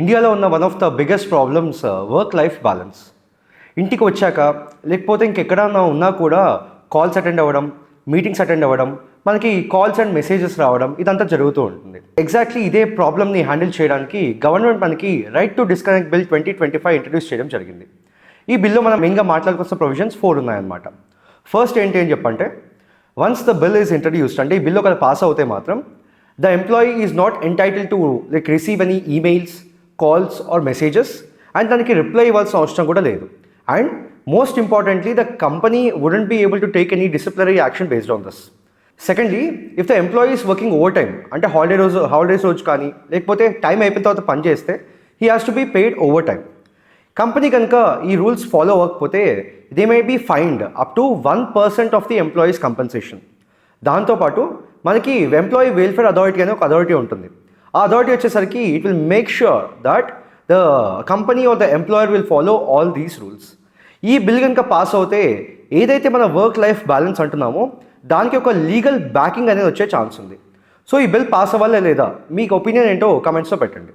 ఇండియాలో ఉన్న one of the biggest problems work life balance. ఇంటికి వచ్చాక లేకపోతే ఇంకెక్కడన్నా ఉన్నా కూడా కాల్స్ అటెండ్ అవ్వడం, మీటింగ్స్ అటెండ్ అవ్వడం, మనకి కాల్స్ అండ్ మెసేజెస్ రావడం ఇదంతా జరుగుతూ ఉంటుంది. ఎగ్జాక్ట్లీ ఇదే ప్రాబ్లమ్ని హ్యాండిల్ చేయడానికి గవర్నమెంట్ మనకి right to disconnect bill 2025 introduce చేయడం జరిగింది. ఈ బిల్లో మనం మెయిన్గా మాట్లాడుకోవాల్సిన ప్రొవిజన్స్ 4 ఉన్నాయన్నమాట. ఫస్ట్ ఏంటి అని చెప్పంటే, once the bill is introduced, అంటే ఈ బిల్ ఒకటి పాస్ అవుతే మాత్రం the employee is not entitle to receive any emails, calls or messages and దానికి రిప్లై ఇవ్వాల్సిన అవసరం కూడా లేదు. And most importantly the company wouldn't be able to take any disciplinary action based on this. Secondly, if the employee is working overtime, అంటే holidays రోజు కానీ లేకపోతే time అయిపోయిన తర్వాత పని చేస్తే he has to be paid over time. Company కనుక ఈ రూల్స్ ఫాలో అవ్వకపోతే they may be fined up to 1% of the employees compensation. దాంతోపాటు మనకి ఎంప్లాయీ వెల్ఫేర్ అథారిటీ అనే ఒక అథారిటీ ఉంటుంది. ఆ అథారిటీ వచ్చేసరికి it will make sure that the company or the employer will follow all these rules. ఈ bill కనుక pass అవుతే ఏదైతే మన వర్క్ లైఫ్ బ్యాలెన్స్ అంటున్నామో దానికి ఒక లీగల్ బ్యాకింగ్ అనేది వచ్చే ఛాన్స్ ఉంది. సో ఈ బిల్ పాస్ అవ్వాలా లేదా, మీకు ఒపీనియన్ ఏంటో కమెంట్స్లో పెట్టండి.